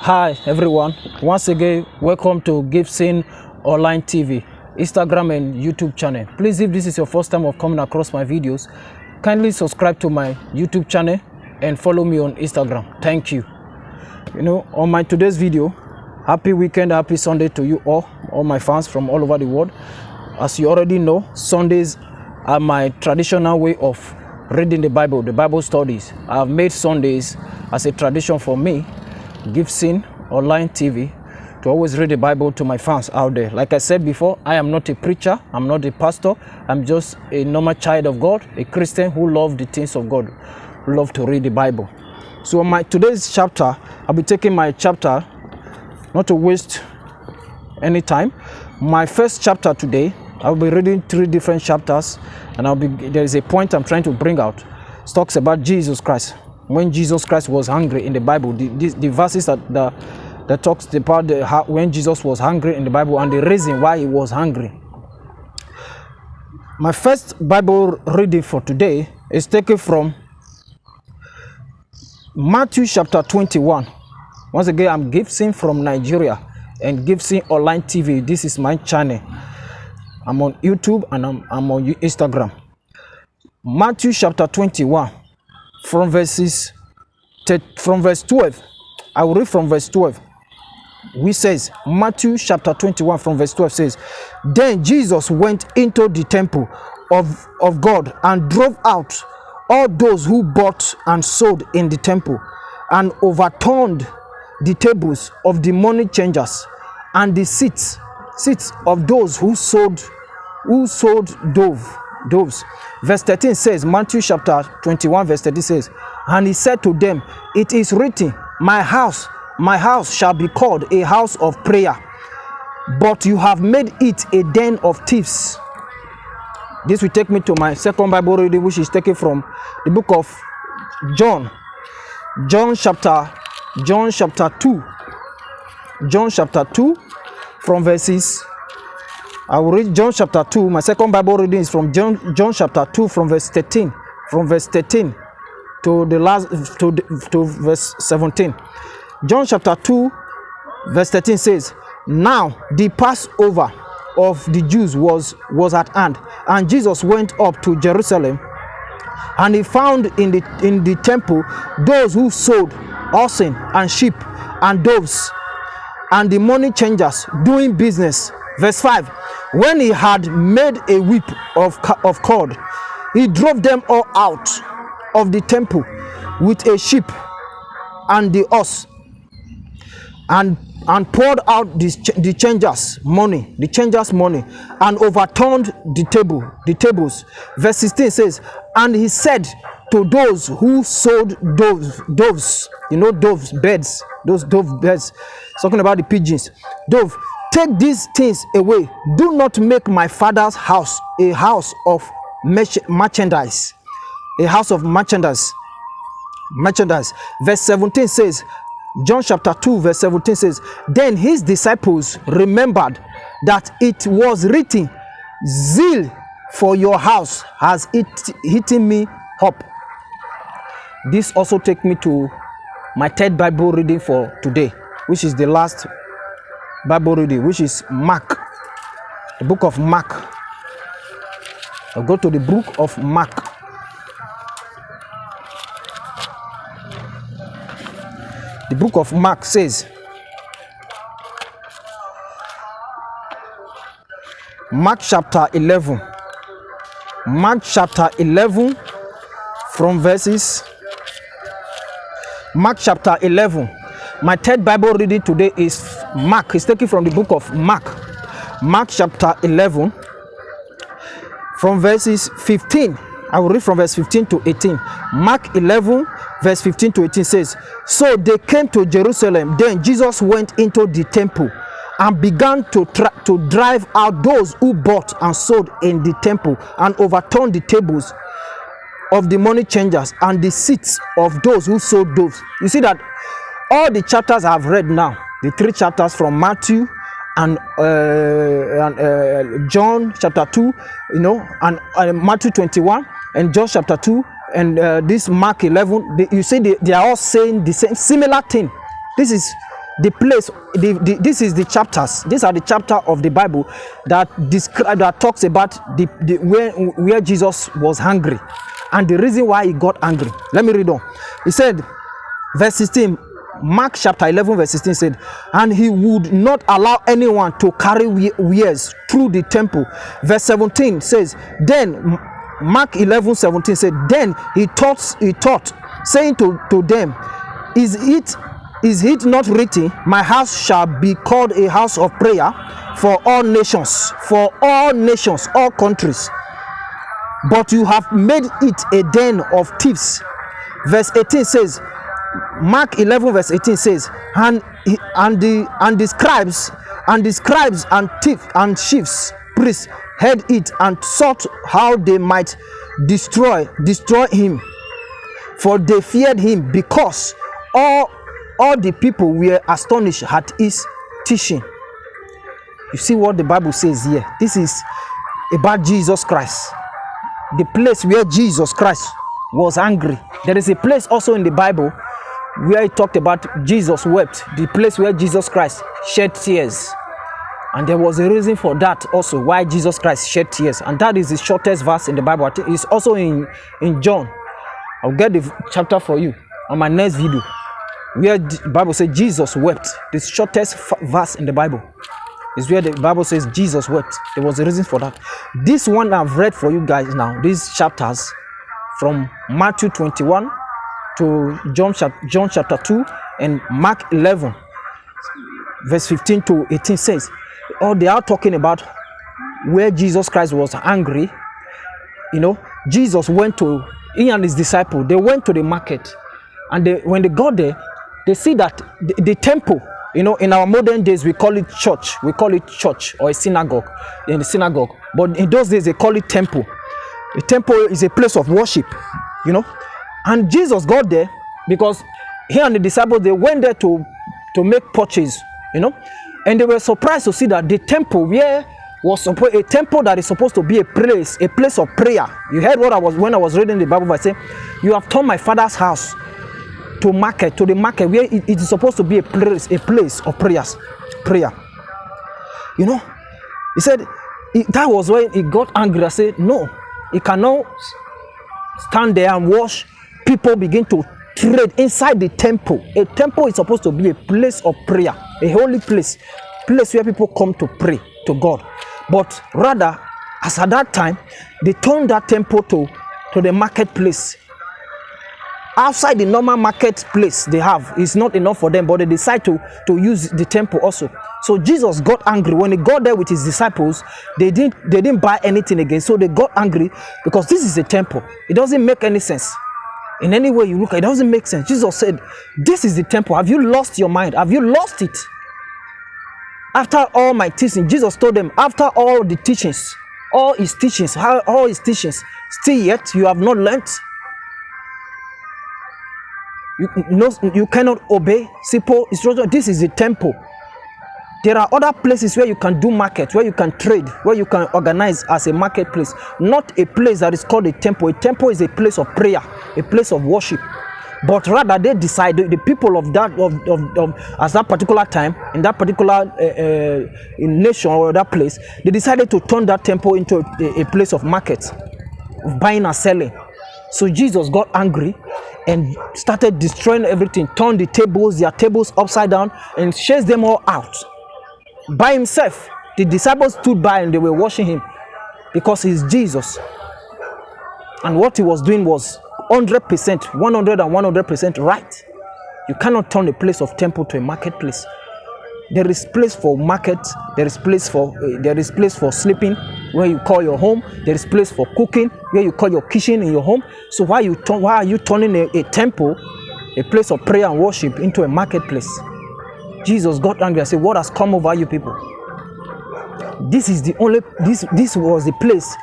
Hi everyone, once again welcome to Gibson Online TV, Instagram and YouTube channel. Please, if this is your first time of coming across my videos, kindly subscribe to my YouTube channel and follow me on Instagram. Thank you. On my today's video, happy weekend, happy Sunday to you all my fans from all over the world. As you already know, Sundays are my traditional way of reading the Bible studies. I've made Sundays as a tradition for me, Gibson Online TV, to always read the Bible to my fans out there. Like I said before, I am not a preacher, I'm not a pastor, I'm just a normal child of God, a Christian who loves the things of God, who loves to read the Bible. So on my today's chapter, I'll be taking my chapter, not to waste any time. My first chapter today, I'll be reading 3 different chapters, and there is a point I'm trying to bring out. It talks about Jesus Christ. When Jesus Christ was hungry in the Bible, the verses that talks about when Jesus was hungry in the Bible and the reason why he was hungry. My first Bible reading for today is taken from Matthew chapter 21. Once again, I'm Gibson from Nigeria and Gibson Online TV. This is my channel. I'm on YouTube and I'm on Instagram. Matthew chapter 21. From verse 12, I will read from verse 12. Which says, Matthew chapter 21 from verse 12 says, Then Jesus went into the temple of God and drove out all those who bought and sold in the temple, and overturned the tables of the money changers and the seats of those who sold doves. Verse 13 says, Matthew chapter 21 verse 13 says, And he said to them, It is written, my house shall be called a house of prayer, but you have made it a den of thieves. This will take me to my second Bible reading, which is taken from the book of John chapter 2 from verses. I will read John chapter 2. My second Bible reading is from John chapter 2 from verse 13. From verse 13 to the last to verse 17. John chapter 2 verse 13 says, Now the Passover of the Jews was at hand, and Jesus went up to Jerusalem, and he found in the temple those who sold oxen and sheep and doves, and the money changers doing business. Verse 5, when he had made a whip of cord, he drove them all out of the temple with a sheep and the ox, and poured out the changers' money, and overturned the tables. Verse 16 says, And he said to those who sold doves, doves, birds, those dove birds, talking about the pigeons, dove, take these things away. Do not make my Father's house a house of merchandise. A house of merchandise. Verse 17 says, John chapter 2 verse 17 says, Then his disciples remembered that it was written, Zeal for your house has eaten me up. This also takes me to my third Bible reading for today, which is the last Bible reading, which is Mark, the book of Mark. I'll go to the book of Mark. The book of Mark says, Mark chapter 11 from verses. Mark chapter 11. My third Bible reading today is Mark. It's taken from the book of Mark. Mark chapter 11 from verses 15. I will read from verse 15 to 18. Mark 11 verse 15 to 18 says, So they came to Jerusalem. Then Jesus went into the temple and began to drive out those who bought and sold in the temple, and overturned the tables of the money changers and the seats of those who sold doves. You see that all the chapters I've read now, the 3 chapters from Matthew and John chapter 2, and Matthew 21 and John chapter 2 and this Mark 11, you see they are all saying the same similar thing. This is the place, this is the chapters. These are the chapter of the Bible that describe, that talks about the where Jesus was hungry and the reason why he got angry. Let me read on. He said, verse 16, Mark chapter 11 verse 16 said, and he would not allow anyone to carry wares through the temple. Verse 17 says, then Mark 11:17 said, then he taught, saying to them, is it not written, my house shall be called a house of prayer for all nations, all countries, but you have made it a den of thieves. Verse 18 says, Mark 11 verse 18 says, and the scribes and thieves and chiefs priests heard it and sought how they might destroy him, for they feared him, because all the people were astonished at his teaching. You see what the Bible says here. This is about Jesus Christ, the place where Jesus Christ was angry. There is a place also in the Bible where it talked about Jesus wept, the place where Jesus Christ shed tears. And there was a reason for that also, why Jesus Christ shed tears. And that is the shortest verse in the Bible. I think it's also in John. I'll get the chapter for you on my next video, where the Bible says Jesus wept. The shortest verse in the Bible is where the Bible says Jesus wept. There was a reason for that. This one I've read for you guys now, these chapters from Matthew 21 to John chapter 2 and Mark 11 verse 15 to 18 says, they are talking about where Jesus Christ was angry. You know, Jesus went to, he and his disciples, they went to the market, and when they got there, they see that the temple, you know, in our modern days we call it church, or a synagogue, in the synagogue, but in those days they call it temple. A temple is a place of worship, you know. And Jesus got there because he and the disciples, they went there to make purchase, you know, and they were surprised to see that the temple where was a temple that is supposed to be a place of prayer. You heard when I was reading the Bible, I said, you have turned my father's house to the market where it is supposed to be a place of prayer. You know, he said that was when he got angry. I said, no, he cannot stand there and watch people begin to trade inside the temple. A temple is supposed to be a place of prayer, a holy place where people come to pray to God. But rather, as at that time, they turned that temple to the marketplace. Outside the normal marketplace they have is not enough for them, but they decide to use the temple also. So Jesus got angry when he got there with his disciples. They didn't buy anything again, so they got angry because this is a temple. It doesn't make any sense. In any way you look at it, it doesn't make sense. Jesus said, this is the temple. Have you lost your mind? Have you lost it? After all my teaching, Jesus told them, after all the teachings, all his teachings, still yet you have not learnt. You cannot obey simple instruction. This is the temple. There are other places where you can do market, where you can trade, where you can organize as a marketplace, not a place that is called a temple. A temple is a place of prayer, a place of worship. But rather they decided, the people of that at that particular time, in that particular nation or that place, they decided to turn that temple into a place of market, of buying and selling. So Jesus got angry and started destroying everything, turned their tables upside down, and chased them all out by himself. The disciples stood by and they were watching him because he's Jesus. And what he was doing was 100%, 100% right. You cannot turn a place of temple to a marketplace. There is place for market, there is place for sleeping, where you call your home. There is place for cooking, where you call your kitchen in your home. So why are you turning a temple, a place of prayer and worship, into a marketplace? Jesus got angry and said, what has come over you people? This was the place,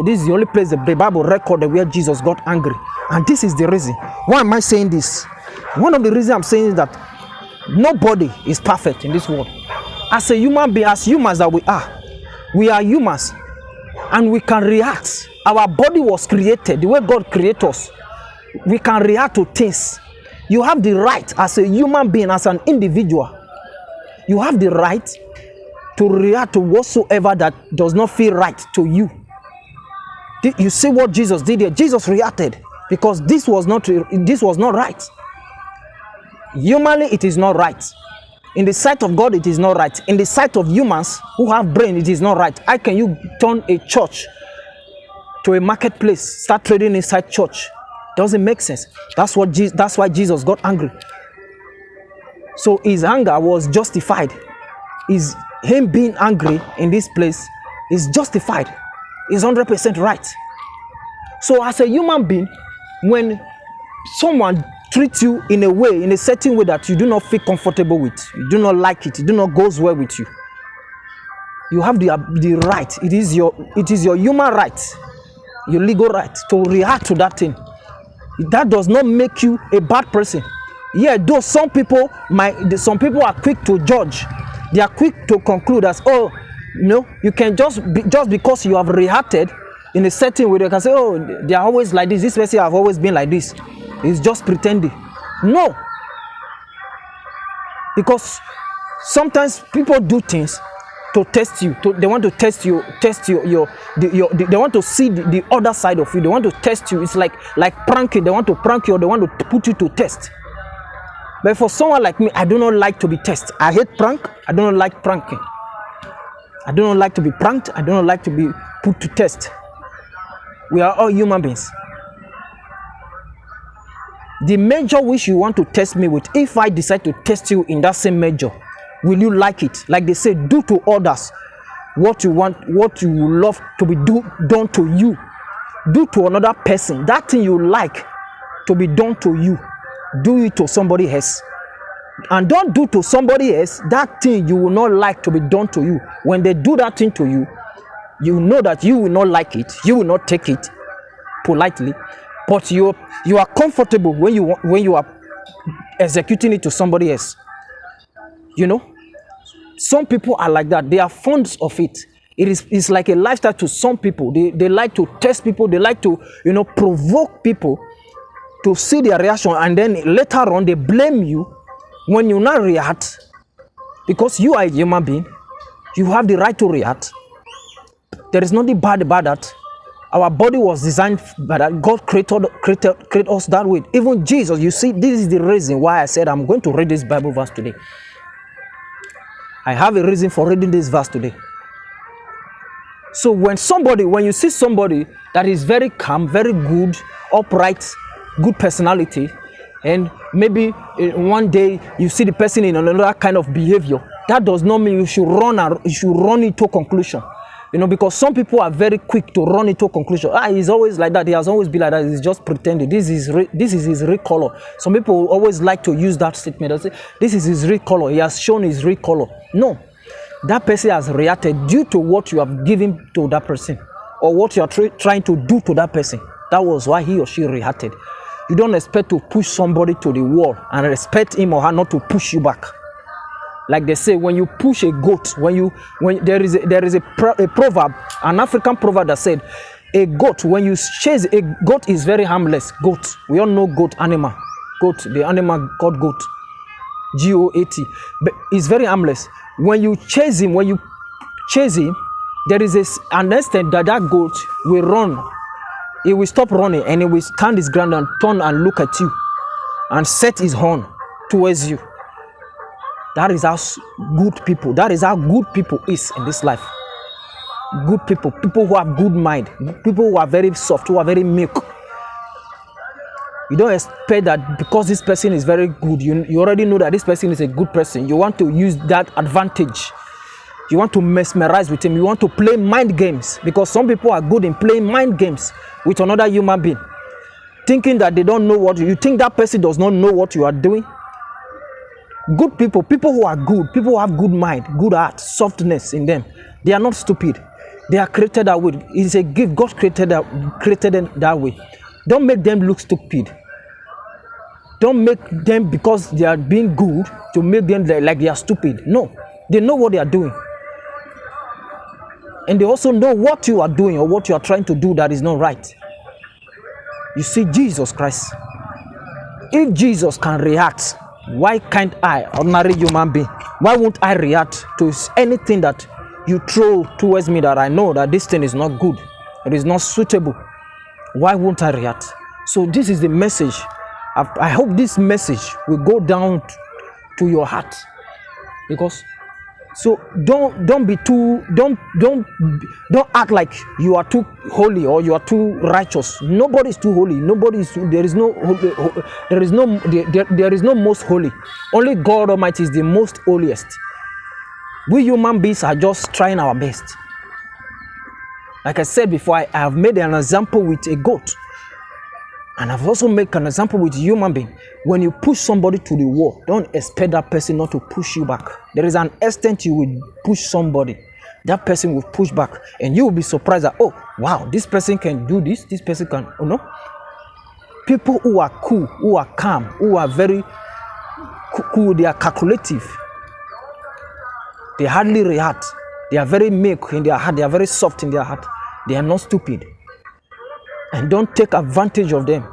this is the only place the Bible recorded where Jesus got angry. And this is the reason. Why am I saying this? One of the reasons I'm saying is that nobody is perfect in this world. As a human being, as humans that we are humans, and we can react. Our body was created the way God created us. We can react to things. You have the right as a human being, as an individual. You have the right to react to whatsoever that does not feel right to you. You see what Jesus did here? Jesus reacted because this was not right. Humanly, it is not right. In the sight of God, it is not right. In the sight of humans who have brain, it is not right. How can you turn a church to a marketplace, start trading inside church? Doesn't make sense. That's why Jesus got angry. So his anger was justified. Him being angry in this place is justified. Is 100% right. So as a human being, when someone treats you in a certain way that you do not feel comfortable with, you do not like it do not goes well with you, you have the right. It is your human right, your legal right to react to that thing. That does not make you a bad person. Yeah, though some people are quick to judge. They are quick to conclude as, oh, you can just because you have reacted in a certain way, they can say, oh, they are always like this. This person have always been like this. It's just pretending. No, because sometimes people do things to test you. They want to test you, they want to see the other side of you. They want to test you. It's like pranking. They want to prank you, or they want to put you to test. But for someone like me, I do not like to be tested. I hate prank. I do not like pranking. I do not like to be pranked. I do not like to be put to test. We are all human beings. The measure which you want to test me with, if I decide to test you in that same measure, will you like it? Like they say, do to others what you want, what you would love to be done to you. Do to another person that thing you like to be done to you. Do it to somebody else. And don't do to somebody else that thing you will not like to be done to you. When they do that thing to you, you know that you will not like it. You will not take it politely. But you are comfortable when you are executing it to somebody else. Some people are like that. They are fond of it. It's like a lifestyle to some people. They like to test people. They like to provoke people to see their reaction, and then later on they blame you when you not react, because you are a human being. You have the right to react. There is nothing bad about that. Our body was designed by that. God created us that way. Even Jesus, you see, this is the reason why I said I'm going to read this Bible verse today. I have a reason for reading this verse today. So when you see somebody that is very calm, very good, upright, good personality, and maybe one day you see the person in another kind of behavior, that does not mean you should run into conclusion. Because some people are very quick to run into conclusion. He's always like that. He has always been like that. He's just pretending. This is his real color. Some people always like to use that statement. They say, this is his real color. He has shown his real color. No, that person has reacted due to what you have given to that person, or what you are trying to do to that person. That was why he or she reacted. You don't expect to push somebody to the wall and expect him or her not to push you back. Like they say, when you push a goat, when there is a proverb, an African proverb that said, a goat, when you chase a goat, is very harmless. Goat, we all know goat animal. Goat, the animal called goat, G-O-A-T. But it's very harmless. When you chase him, there is an instant that goat will run. He will stop running and he will stand his ground and turn and look at you and set his horn towards you. That is how good people is in this life. Good people who have good mind, people who are very soft, who are very meek. You don't expect that because this person is very good, you already know that this person is a good person. You want to use that advantage. You want to mesmerize with him. You want to play mind games, because some people are good in playing mind games with another human being, thinking that they don't know what you think. That person does not know what you are doing. Good people who are good, people who have good mind, good heart, softness in them, they are not stupid. They are created that way. It's a gift. God created them that way. Don't make them look stupid. Don't make them, because they are being good, to make them like they are stupid. No, they know what they are doing. And they also know what you are doing or what you are trying to do that is not right. You see, Jesus Christ, If Jesus can react, why can't I, ordinary human being, why won't I react to anything that you throw towards me that I know that this thing is not good, it is not suitable? Why won't I react? So this is the message. I hope this message will go down to your heart, because so don't be too don't act like you are too holy or you are too righteous. Nobody is too holy. Nobody is too, there is no most holy. Only God Almighty is the most holiest. We human beings are just trying our best. Like I said before, I have made an example with a goat, and I've also made an example with a human being. When you push somebody to the wall, don't expect that person not to push you back. There is an extent you will push somebody, that person will push back, and you will be surprised that, oh wow, this person can do this, this person can, you know. People who are cool, who are calm, who are very cool, they are calculative. They hardly react. They are very meek in their heart. They are very soft in their heart. They are not stupid. And don't take advantage of them.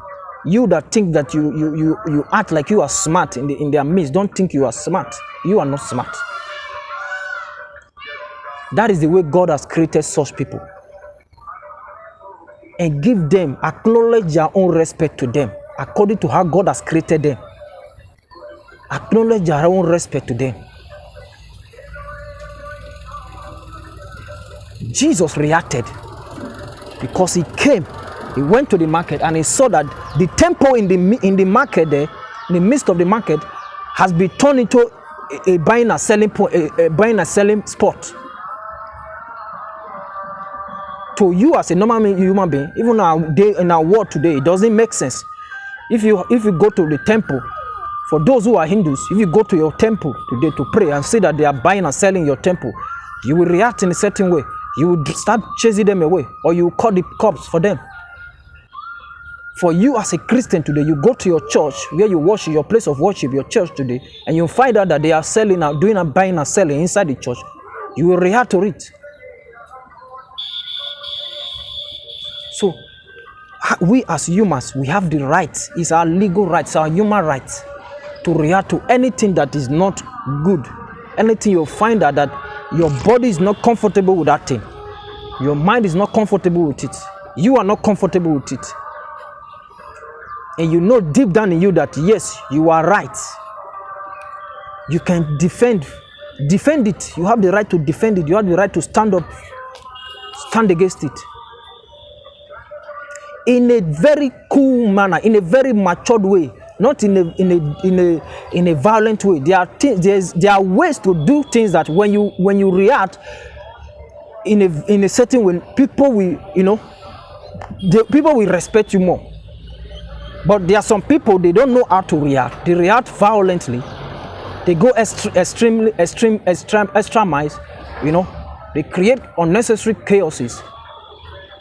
You that think that you act like you are smart in their midst, don't think you are smart. You are not smart. That is the way God has created such people. And give them, acknowledge their own respect to them, according to how God has created them. Acknowledge their own respect to them. Jesus reacted because he came. He went to the market and he saw that the temple in the market there, in the midst of the market, has been turned into a buying and selling point, a buying and selling spot. To you as a normal human being, even in our world today, it doesn't make sense. If you go to the temple, for those who are Hindus, if you go to your temple today to pray and see that they are buying and selling your temple, you will react in a certain way. You will start chasing them away, or you will call the cops for them. For you as a Christian today, you go to your church where you worship, your place of worship, your church today, and you find out that they are selling, doing and buying and selling inside the church, you will react to it. So, we as humans, we have the right, it's our legal rights, our human rights, to react to anything that is not good. Anything you find out that your body is not comfortable with that thing. Your mind is not comfortable with it. You are not comfortable with it. And you know deep down in you that yes, you are right. You can defend it. You have the right to defend it. You have the right to stand up, stand against it. In a very cool manner, in a very matured way, not in a violent way. There are ways to do things that when you react in a certain way, people will, people will respect you more. But there are some people, they don't know how to react. They react violently. They go extra miles, They create unnecessary chaoses.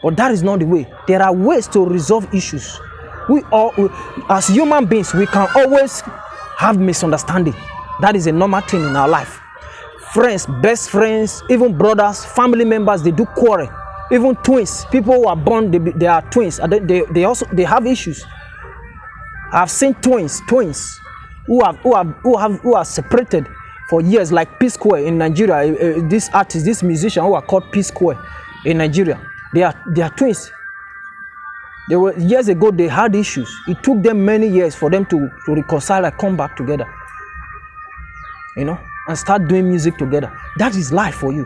But that is not the way. There are ways to resolve issues. We as human beings, we can always have misunderstanding. That is a normal thing in our life. Friends, best friends, even brothers, family members, they do quarrel. Even twins, people who are born, they are twins. They have issues. I've seen twins who are separated for years, like P Square in Nigeria. This musician who are called P Square in Nigeria. They are twins. Years ago they had issues. It took them many years for them to reconcile and come back together. And start doing music together. That is life for you.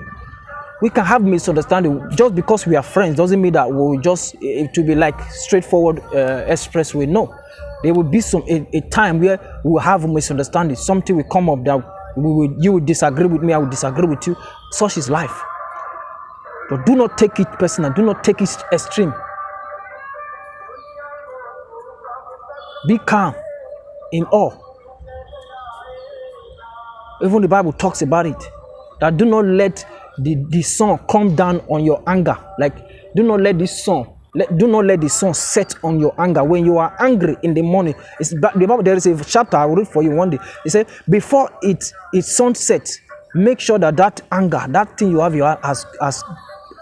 We can have misunderstanding. Just because we are friends doesn't mean that it will be like straightforward expressway. No. There will be a time where we will have a misunderstanding. Something will come up that you will disagree with me, I will disagree with you. Such is life. But do not take it personal. Do not take it extreme. Be calm in awe. Even the Bible talks about it. That do not let the sun come down on your anger. Like, do not let the sun set on your anger. When you are angry in the morning, there is a chapter I will read for you one day. It says, before it sunsets, make sure that anger, that thing you have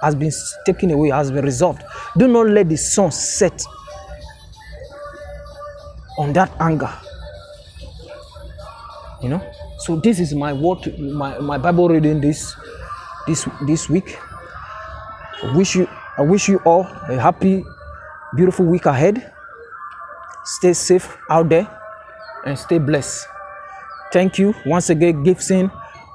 has been taken away, has been resolved. Do not let the sun set. on that anger. You know, so this is my word, my Bible reading this week. I wish you all a happy, beautiful week ahead. Stay safe out there and stay blessed. Thank you once again, Gibson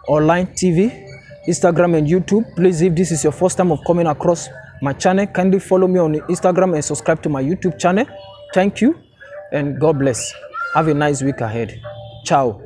Online TV, Instagram and YouTube. Please, if this is your first time of coming across my channel, kindly follow me on Instagram and subscribe to my YouTube channel. Thank you and God bless. Have a nice week ahead. Ciao.